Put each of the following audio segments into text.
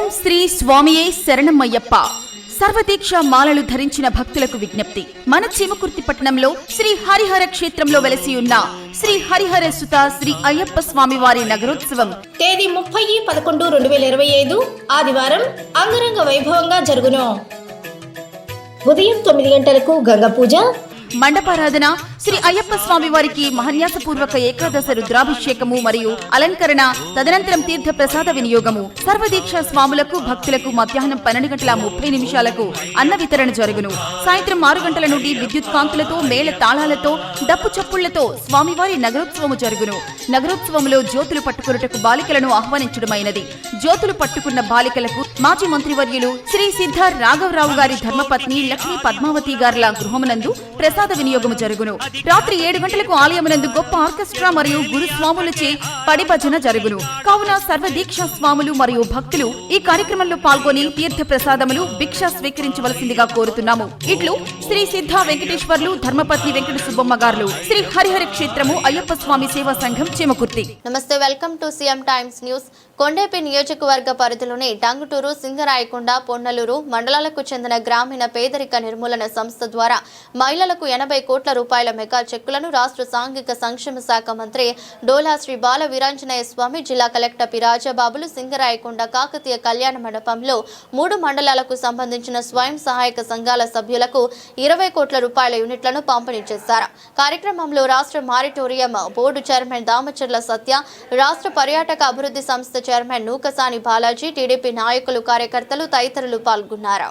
ఓం శ్రీ స్వామియే శరణమయ్యప్ప. సర్వదీక్ష మాలలు ధరించిన భక్తులకు విజ్ఞప్తి. మన చీమకుర్తి పట్టణంలో శ్రీ హరిహర క్షేత్రంలో వెలసి ఉన్న శ్రీ హరిహర సుత శ్రీ అయ్యప్ప స్వామి వారి నగరోత్సవం తేదీ 30-11-2025 ఆదివారం అంగరంగ వైభవంగా జరుగును. ఉదయం 9 గంటలకు గంగ పూజ, మండపారాధన, శ్రీ అయ్యప్ప స్వామి వారికి మహన్యాసపూర్వక ఏకాదశ రుద్రాభిషేకము మరియు అలంకరణ, తదనంతరం తీర్థ ప్రసాద వినియోగము. సర్వదీక్ష స్వాములకు భక్తులకు మధ్యాహ్నం 12:30 అన్న వితరణ జరుగును. సాయంత్రం 6 గంటల నుండి విద్యుత్ కాంతులతో, మేళ తాళాలతో, డప్పు చప్పుళ్లతో స్వామివారి నగరోత్సవము జరుగును. నగరోత్సవంలో జ్యోతులు పట్టుకున్నటకు బాలికలను ఆహ్వానించడమైనది. జ్యోతులు పట్టుకున్న బాలికలకు మాజీ మంత్రివర్యులు శ్రీ సిద్ధ రాఘవరావు గారి ధర్మపత్ని లక్ష్మీ పద్మావతి గారుల గృహమునందు ప్రసాద వినియోగము జరుగును. రాత్రి 7 గంటలకు ఆలయమునందు గొప్ప ఆర్కెస్ట్రా మరియు గురుస్వాములచే పడి భజన జరుగును. కావున సర్వదీక్ష స్వాములు మరియు భక్తులు ఈ కార్యక్రమంలో పాల్గొని తీర్థ ప్రసాదములు భిక్ష స్వీకరించవలసిందిగా కోరుతున్నాము. ఇట్లు శ్రీ సిద్ధ వెంకటేశ్వర్లు, ధర్మపత్ని వెంకట సుబ్బమ్మ గారులు, శ్రీ హరిహర క్షేత్రము అయ్యప్ప స్వామి సేవా సంఘం చీమకుర్తి. నమస్తే, welcome to CM times news. Kondepi నియోజకవర్గ పరిధిలోని టంగుటూరు, సింగరాయకొండ, పొన్నలూరు మండలాలకు చెందిన గ్రామీణ పేదరిక నిర్మూలన సంస్థ ద్వారా మహిళలకు 80 కోట్ల రూపాయల మెగా చెక్కులను రాష్ట్ర సాంఘిక సంక్షేమ శాఖ మంత్రి డోలా శ్రీ బాల వీరాంజనేయ స్వామి, జిల్లా కలెక్టర్ పి రాజబాబులు సింగరాయకొండ కాకతీయ కళ్యాణ మండపంలో 3 మండలాలకు సంబంధించిన స్వయం సహాయక సంఘాల సభ్యులకు 20 కోట్ల రూపాయల యూనిట్లను పంపిణీ చేశారు. కార్యక్రమంలో రాష్ట్ర మారిటోరియం బోర్డు చైర్మన్ దామచర్ల సత్య, రాష్ట్ర పర్యాటక అభివృద్ధి సంస్థ చైర్మన్ నూకసాని బాలాజీ, టీడీపీ నాయకులు, కార్యకర్తలు తదితరులు పాల్గొన్నారు.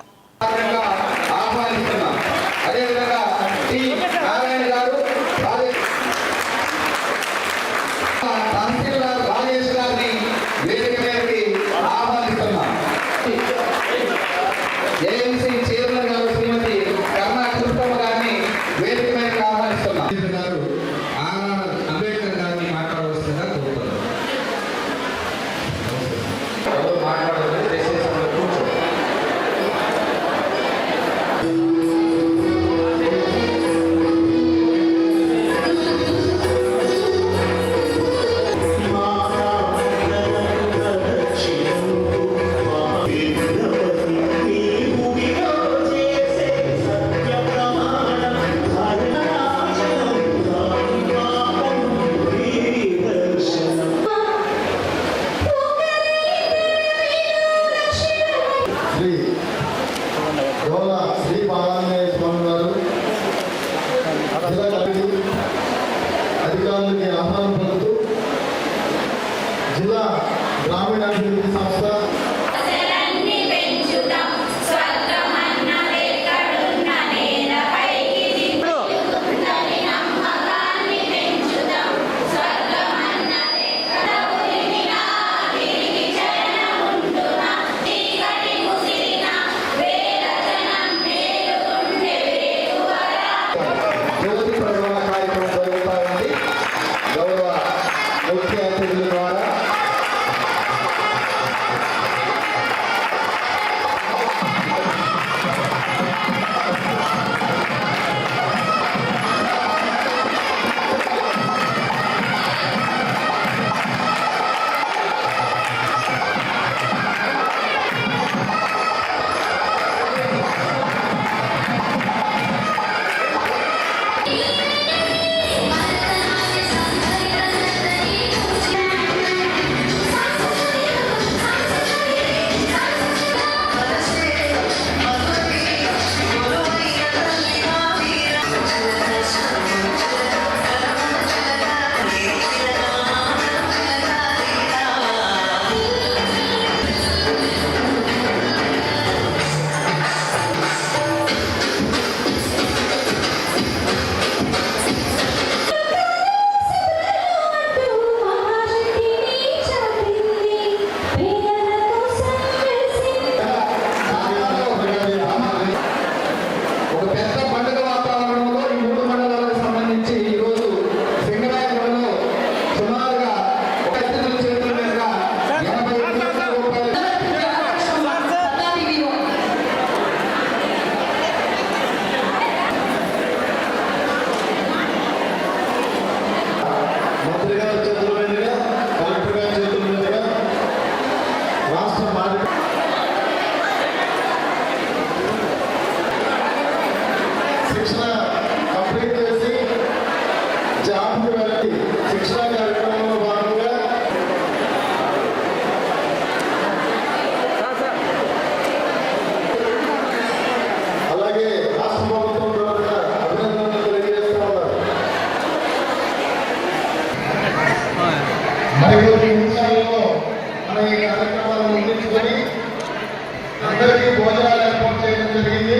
అందరికీ భోజనాలు ఏర్పాటు చేయడం జరిగింది.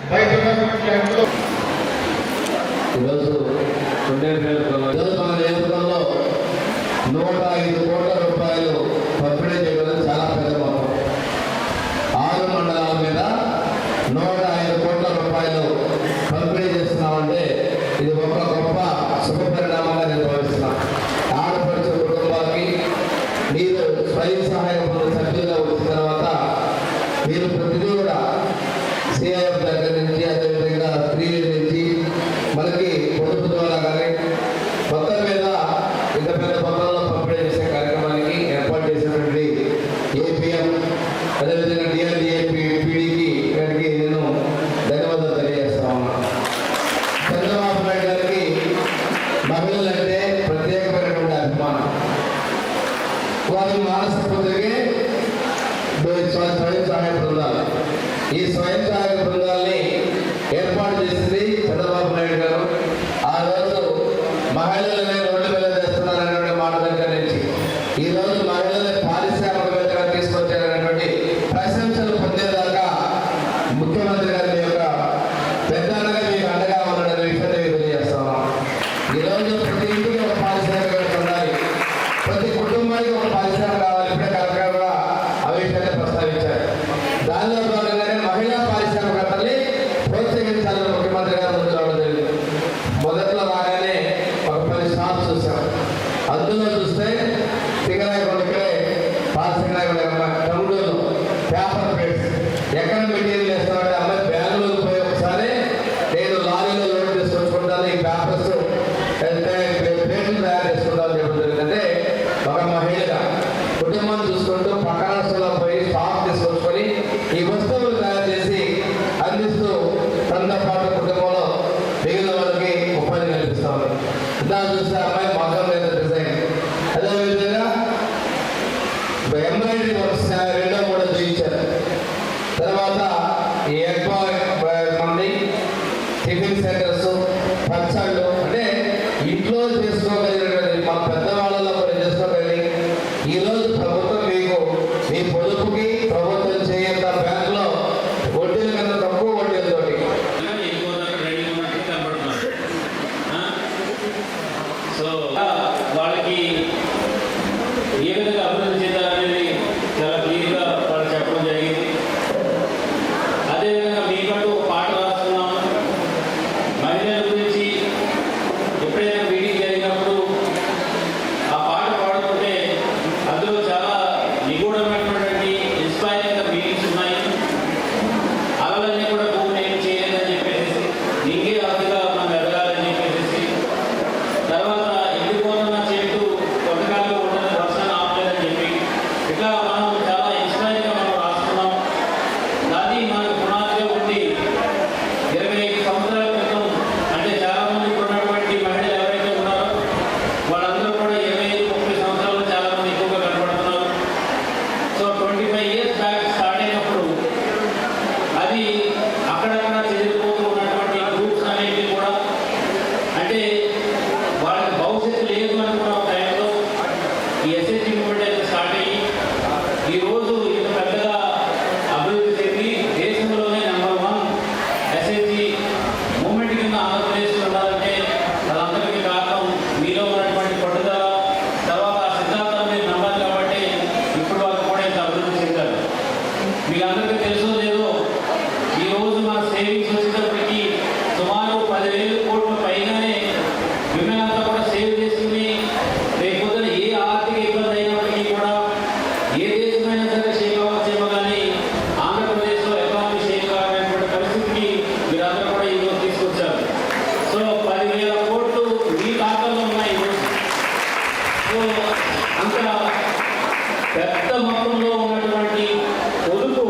బయట ఉన్నటువంటి క్యాంపులో ఈరోజు మన నియోజకవర్గంలో 105 కోట్ల రూపాయలు పంపిణీ చేయడం చాలా పెద్ద మొత్తం. 6 మండలాల మీద 105 కోట్ల రూపాయలు పంపిణీ చేస్తున్నామంటే ఇది ఒక గొప్ప శుభ పరిణామంగా నేను భావిస్తున్నాను. ఆడపడుచు కుటుంబాలకి మీరు స్వయం సహాయ సభ్యులుగా వచ్చిన తర్వాత మీరు ప్రతిదీ కూడా సిఐఎఫ్ దగ్గర నుంచి అదేవిధంగా స్త్రీల నుంచి మనకి పొదుపు ద్వారా కానీ మొత్తం మీద ఇంత పెద్ద మొత్తంలో పంపిణీ చేసే కార్యక్రమానికి ఏర్పాటు చేసినటువంటి ఏపీఎం అదేవిధంగా డిఆర్డిఏపీడీకి గారికి నేను ధన్యవాదాలు తెలియజేస్తా ఉన్నాను. చంద్రబాబు నాయుడు గారికి మహిళలంటే ప్రత్యేకమైనటువంటి అభిమానం. వారి మానస పుత్రికే స్వయం సహాయ బృందాలు. ఈ స్వయం సహాయ బృందాల్ని ఏర్పాటు చేసింది చంద్రబాబు నాయుడు గారు. ఆ రోజు మహిళలనే రోడ్డు మీద చేస్తున్నారనేటువంటి మాట దగ్గర నుంచి ఈ రోజు మహిళల్ని పారిశ్రామికవేత్తగా తీసుకొచ్చారనేటువంటి ప్రశంసలు పొందేదాకా ముఖ్యమంత్రి గారి యొక్క పెద్దన్నగా మీకు అండగా ఉన్నాడనే విషయాన్ని తెలియజేస్తున్నాం. ఈరోజు ప్రతి ఇంటికి ఒక పారిశ్రామికవేత్త ఉండాలి, ప్రతి కుటుంబానికి ఒక పారిశ్రామిక కావాలి. ఇప్పుడే కలెక్టర్ కూడా ఆ విషయాన్ని ప్రస్తావించారు. దానిలో భాగంగానే మహిళా పారిశ్రామికవేత్తల్ని ప్రోత్సహించాలని ముఖ్యమంత్రి గారు ముందు రావడం జరిగింది. మొదట్లో రాగానే ఒక 10 షాప్స్ చూసాం. అందులో చూస్తే సింగరాయకొండకే పారిశ్రామిక టౌన్లో పేపర్ ప్లేట్స్ ఎక్కడ మెటీరియల్ వేస్తామంటే అమ్మాయి బెంగళూరు పోయి ఒకసారి నేను లారీలో లోడ్ తీసుకొచ్చుకుంటాను, ఈ పేపర్స్ ప్లేట్లు తయారు చేసుకుంటాను చెప్పడం జరిగిందంటే ఒక మహిళగా కుటుంబం చూసుకుంటూ పక్క రాష్ట్రంలో పోయి స్టాక్ తీసుకొచ్చుకొని ఈ వస్తువులు తయారు చేసి అందిస్తూ తనతో పాటు కుటుంబంలో మిగిలిన వాళ్ళకి ఉపాధి కల్పిస్తా ఉన్నారు. దాన్ని చూస్తే అమ్మాయి మగ్గం మీద డిజైన్, అదేవిధంగా ఎంబ్రాయిడరీ వర్క్స్ 2-3 చూపించారు. తర్వాత ఈ ఎగ్ మంది టిఫిన్ సెంటర్స్, పచ్చళ్ళు అంటే ఇంట్లో చేసుకోగలిగినటువంటి మన పెద్దవాళ్ళలో కూడా చేసుకోగలిగి ఈరోజు ప్రభుత్వం మీకు మీ పొదుపుకి ప్రభుత్వం చేయంత బ్యాంకులో వడ్డీల కన్నా తక్కువ వడ్డీలతోటి సో వాళ్ళకి ఏ విధంగా అభివృద్ధి చెందాలనేది చాలా క్లియర్గా వాళ్ళు చెప్పడం జరిగింది. అదేవిధంగా మీకంటూ ఒక పాట రాస్తున్నాము. మహిళల గురించి ఎప్పుడైనా మీటింగ్ జరిగినప్పుడు ఆ పాట పాడుతుంటే అందులో చాలా నిగూఢమైనటువంటి ఇన్స్పైరింగ్ మీనింగ్స్ ఉన్నాయి. అలలన్నీ కూడా భూమిని ఏం చేయలేదని చెప్పేసి నీకే అతిగా మనం ఎదగాలని చెప్పేసి, తర్వాత ఎండిపోతున్న చెట్టు కొంతకాలంలో ఉండని వర్షాన్ని ఆపలేదని చెప్పి ఇట్లా మనం చాలా ఇన్స్పైరింగ్గా మనం రాస్తున్నాం. దాన్ని మనకు పునాదిగా ఉండి 25 సంవత్సరాల క్రితం అంటే చాలా మంది ఉన్నటువంటి మహిళలు ఎవరైతే ఉన్నారో వాళ్ళందరూ కూడా 25-30 సంవత్సరాలు చాలా మంది ఎక్కువగా కనపడుతున్నారు. సో 25 years బ్యాక్ స్టార్ట్ అయినప్పుడు అది అక్కడక్కడ చెదిరిపోతూ ఉన్నటువంటి గ్రూప్స్ అనేవి కూడా అంటే వాళ్ళకి భవిష్యత్తు లేదు అనుకున్న టైంలో ఈ ఎస్ఎస్జి మూవ్మెంట్ అయితే స్టార్ట్ అయ్యి ఈరోజు ఇంత పెద్దగా అభివృద్ధి చెంది దేశంలోనే నంబర్ 1 ఎస్ఎస్జి మూవ్మెంట్ కింద ఆంధ్రప్రదేశ్ ఉండాలంటే అదందరికీ కారణం మీలో ఉన్నటువంటి పట్టుదల, తర్వాత ఆ సిద్ధాంతం మీరు నమ్మాలి కాబట్టి ఇప్పుడు వాళ్ళు కూడా ఇంత అభివృద్ధి చెందారు. మీకు అందరికీ తెలుసో లేదో ఈరోజు మన సేవింగ్స్ వచ్చేటప్పటికి సుమారు 10,000 కోట్ల పైగానే విమెన్ అంతా కూడా సేవ్ చేసుకుని రేపొద్దున ఏ ఆర్థిక ఇబ్బంది అయినప్పటికీ కూడా ఏ దేశమైనా సరే షేక్ అవ్వచ్చేమో కానీ ఆంధ్రప్రదేశ్లో ఎకానమీ షేక్ కావాలనేటువంటి పరిస్థితికి మీరందరూ కూడా ఈరోజు తీసుకొచ్చారు. సో 10,000 కోట్లు మీ ఖాతాలో ఉన్నాయి ఈరోజు. సో అంత పెద్ద మొత్తంలో ఉన్నటువంటి పొదుపు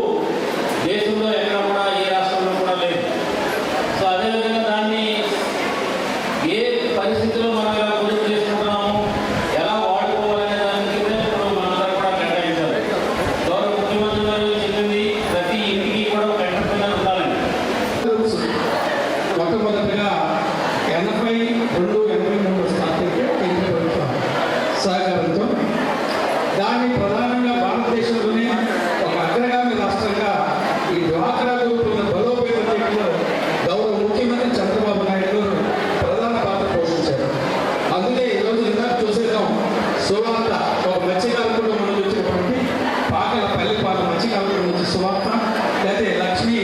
మచ్చికాపురం నుంచి సువార్త, లేకపోతే లక్ష్మీ